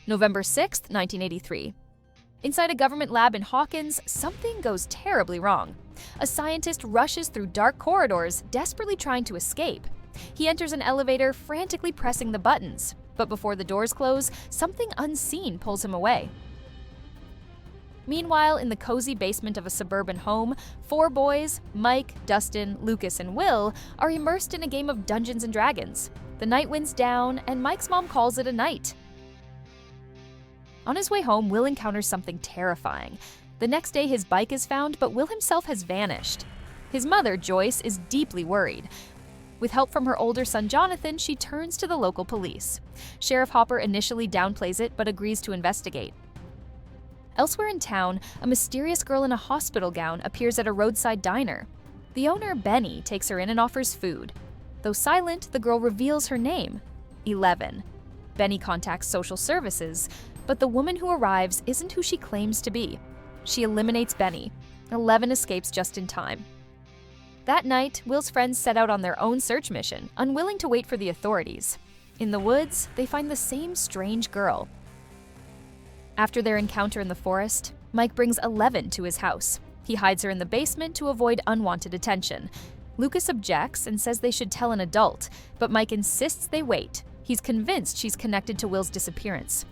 November 6, 1983. Inside a government lab in Hawkins, something goes terribly wrong. A scientist rushes through dark corridors, desperately trying to escape. He enters an elevator, frantically pressing the buttons. But before the doors close, something unseen pulls him away. Meanwhile, in the cozy basement of a suburban home, 4 boys, Mike, Dustin, Lucas, and Will, are immersed in a game of Dungeons & Dragons. The night winds down, and Mike's mom calls it a night. On his way home, Will encounters something terrifying. The next day, his bike is found, but Will himself has vanished. His mother, Joyce, is deeply worried. With help from her older son, Jonathan, she turns to the local police. Sheriff Hopper initially downplays it, but agrees to investigate. Elsewhere in town, a mysterious girl in a hospital gown appears at a roadside diner. The owner, Benny, takes her in and offers food. Though silent, the girl reveals her name, 11. Benny contacts social services, but the woman who arrives isn't who she claims to be. She eliminates Benny. 11 escapes just in time. That night, Will's friends set out on their own search mission, unwilling to wait for the authorities. In the woods, they find the same strange girl. After their encounter in the forest, Mike brings 11 to his house. He hides her in the basement to avoid unwanted attention. Lucas objects and says they should tell an adult, but Mike insists they wait. He's convinced she's connected to Will's disappearance.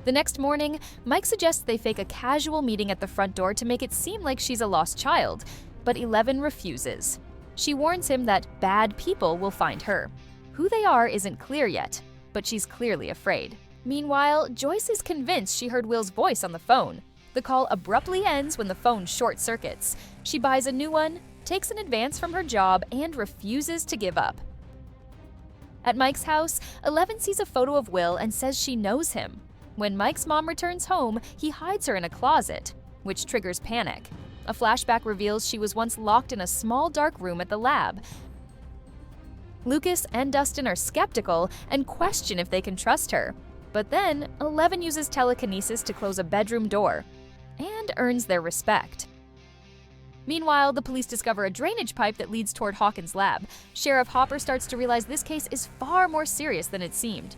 The next morning, Mike suggests they fake a casual meeting at the front door to make it seem like she's a lost child, but 11 refuses. She warns him that bad people will find her. Who they are isn't clear yet, but she's clearly afraid. Meanwhile, Joyce is convinced she heard Will's voice on the phone. The call abruptly ends when the phone short-circuits. She buys a new one, takes an advance from her job, and refuses to give up. At Mike's house, 11 sees a photo of Will and says she knows him. When Mike's mom returns home, he hides her in a closet, which triggers panic. A flashback reveals she was once locked in a small dark room at the lab. Lucas and Dustin are skeptical and question if they can trust her. But then, 11 uses telekinesis to close a bedroom door and earns their respect. Meanwhile, the police discover a drainage pipe that leads toward Hawkins' lab. Sheriff Hopper starts to realize this case is far more serious than it seemed.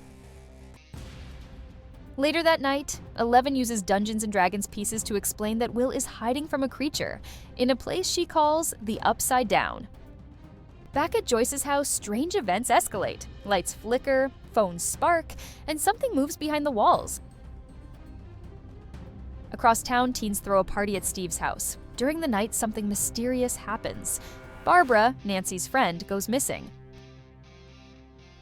Later that night, 11 uses Dungeons & Dragons pieces to explain that Will is hiding from a creature in a place she calls the Upside Down. Back at Joyce's house, strange events escalate. Lights flicker, phones spark, and something moves behind the walls. Across town, teens throw a party at Steve's house. During the night, something mysterious happens. Barbara, Nancy's friend, goes missing.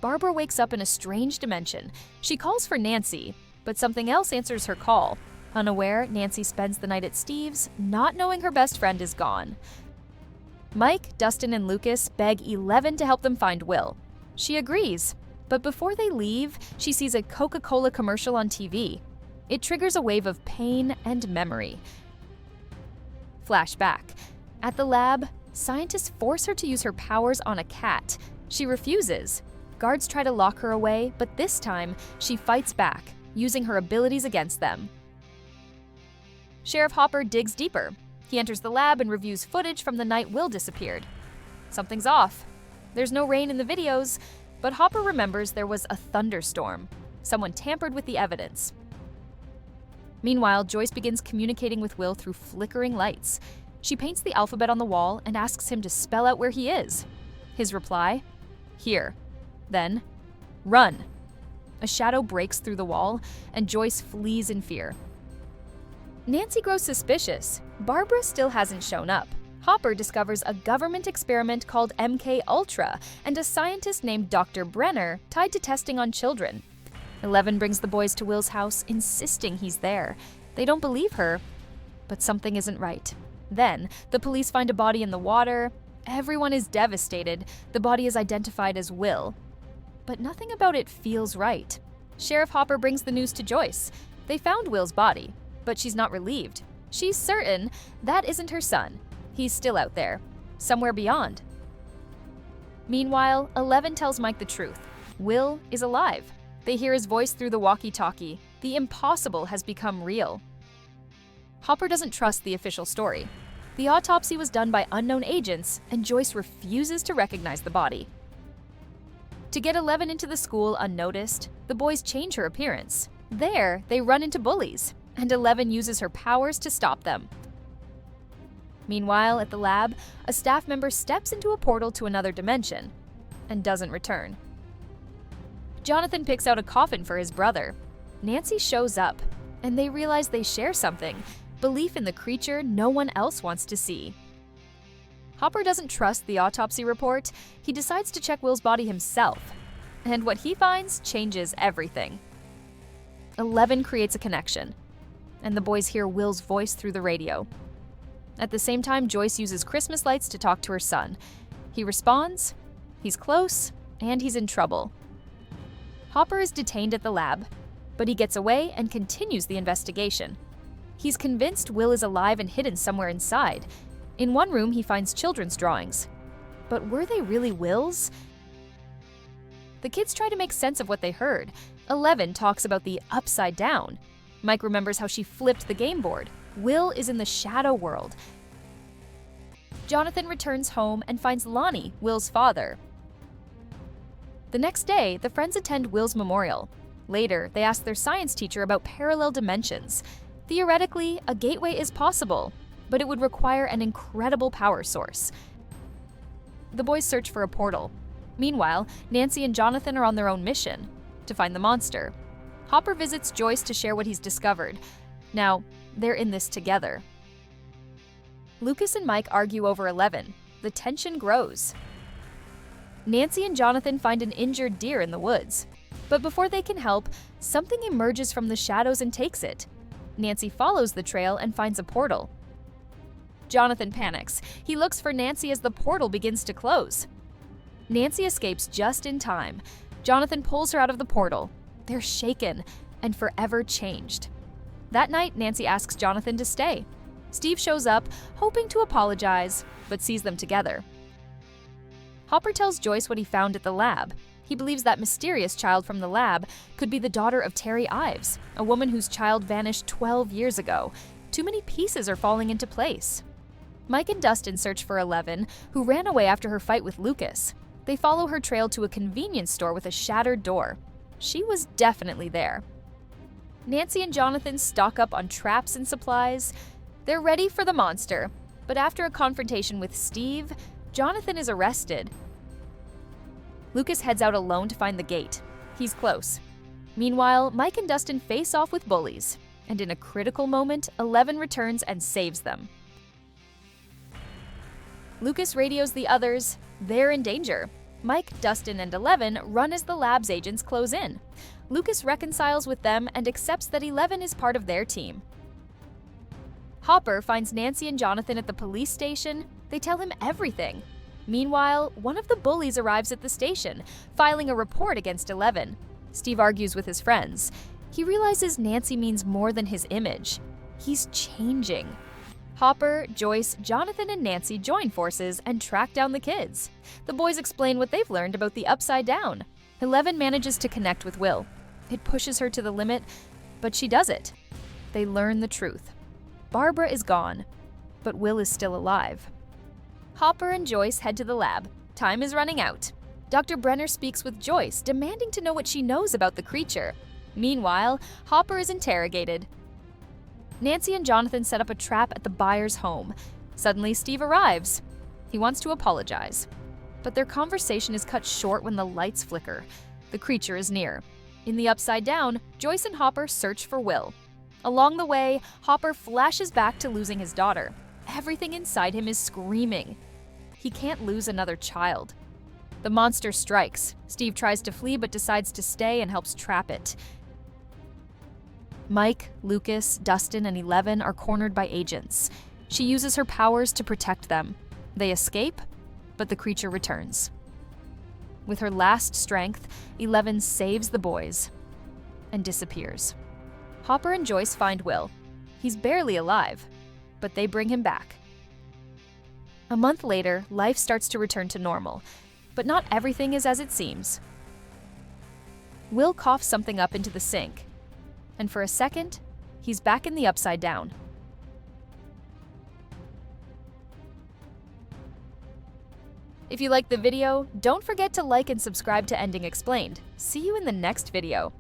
Barbara wakes up in a strange dimension. She calls for Nancy, but something else answers her call. Unaware, Nancy spends the night at Steve's, not knowing her best friend is gone. Mike, Dustin, and Lucas beg 11 to help them find Will. She agrees, but before they leave, she sees a Coca-Cola commercial on TV. It triggers a wave of pain and memory. Flashback. At the lab, scientists force her to use her powers on a cat. She refuses. Guards try to lock her away, but this time, she fights back, using her abilities against them. Sheriff Hopper digs deeper. He enters the lab and reviews footage from the night Will disappeared. Something's off. There's no rain in the videos, but Hopper remembers there was a thunderstorm. Someone tampered with the evidence. Meanwhile, Joyce begins communicating with Will through flickering lights. She paints the alphabet on the wall and asks him to spell out where he is. His reply? Here. Then, run. A shadow breaks through the wall, and Joyce flees in fear. Nancy grows suspicious. Barbara still hasn't shown up. Hopper discovers a government experiment called MK Ultra and a scientist named Dr. Brenner tied to testing on children. 11 brings the boys to Will's house, insisting he's there. They don't believe her, but something isn't right. Then, the police find a body in the water. Everyone is devastated. The body is identified as Will. But nothing about it feels right. Sheriff Hopper brings the news to Joyce. They found Will's body, but she's not relieved. She's certain that isn't her son. He's still out there, somewhere beyond. Meanwhile, 11 tells Mike the truth. Will is alive. They hear his voice through the walkie-talkie. The impossible has become real. Hopper doesn't trust the official story. The autopsy was done by unknown agents, and Joyce refuses to recognize the body. To get 11 into the school unnoticed, the boys change her appearance. There, they run into bullies, and 11 uses her powers to stop them. Meanwhile, at the lab, a staff member steps into a portal to another dimension and doesn't return. Jonathan picks out a coffin for his brother. Nancy shows up, and they realize they share something: belief in the creature no one else wants to see. Hopper doesn't trust the autopsy report. He decides to check Will's body himself, and what he finds changes everything. 11 creates a connection, and the boys hear Will's voice through the radio. At the same time, Joyce uses Christmas lights to talk to her son. He responds, he's close, and he's in trouble. Hopper is detained at the lab, but he gets away and continues the investigation. He's convinced Will is alive and hidden somewhere inside. In one room, he finds children's drawings. But were they really Will's? The kids try to make sense of what they heard. 11 talks about the upside down. Mike remembers how she flipped the game board. Will is in the shadow world. Jonathan returns home and finds Lonnie, Will's father. The next day, the friends attend Will's memorial. Later, they ask their science teacher about parallel dimensions. Theoretically, a gateway is possible, but it would require an incredible power source. The boys search for a portal. Meanwhile, Nancy and Jonathan are on their own mission to find the monster. Hopper visits Joyce to share what he's discovered. Now, they're in this together. Lucas and Mike argue over 11. The tension grows. Nancy and Jonathan find an injured deer in the woods. But before they can help, something emerges from the shadows and takes it. Nancy follows the trail and finds a portal. Jonathan panics. He looks for Nancy as the portal begins to close. Nancy escapes just in time. Jonathan pulls her out of the portal. They're shaken and forever changed. That night, Nancy asks Jonathan to stay. Steve shows up, hoping to apologize, but sees them together. Hopper tells Joyce what he found at the lab. He believes that mysterious child from the lab could be the daughter of Terry Ives, a woman whose child vanished 12 years ago. Too many pieces are falling into place. Mike and Dustin search for 11, who ran away after her fight with Lucas. They follow her trail to a convenience store with a shattered door. She was definitely there. Nancy and Jonathan stock up on traps and supplies. They're ready for the monster, but after a confrontation with Steve, Jonathan is arrested. Lucas heads out alone to find the gate. He's close. Meanwhile, Mike and Dustin face off with bullies, and in a critical moment, 11 returns and saves them. Lucas radios the others. They're in danger. Mike, Dustin, and 11 run as the lab's agents close in. Lucas reconciles with them and accepts that 11 is part of their team. Hopper finds Nancy and Jonathan at the police station. They tell him everything. Meanwhile, one of the bullies arrives at the station, filing a report against 11. Steve argues with his friends. He realizes Nancy means more than his image. He's changing. Hopper, Joyce, Jonathan, and Nancy join forces and track down the kids. The boys explain what they've learned about the Upside Down. 11 manages to connect with Will. It pushes her to the limit, but she does it. They learn the truth. Barbara is gone, but Will is still alive. Hopper and Joyce head to the lab. Time is running out. Dr. Brenner speaks with Joyce, demanding to know what she knows about the creature. Meanwhile, Hopper is interrogated. Nancy and Jonathan set up a trap at the buyer's home. Suddenly, Steve arrives. He wants to apologize. But their conversation is cut short when the lights flicker. The creature is near. In the Upside Down, Joyce and Hopper search for Will. Along the way, Hopper flashes back to losing his daughter. Everything inside him is screaming. He can't lose another child. The monster strikes. Steve tries to flee but decides to stay and helps trap it. Mike, Lucas, Dustin, and 11 are cornered by agents. She uses her powers to protect them. They escape, but the creature returns. With her last strength, 11 saves the boys and disappears. Hopper and Joyce find Will. He's barely alive, but they bring him back. A month later, life starts to return to normal, but not everything is as it seems. Will coughs something up into the sink, and for a second, he's back in the Upside Down. If you liked the video, don't forget to like and subscribe to Ending Explained. See you in the next video.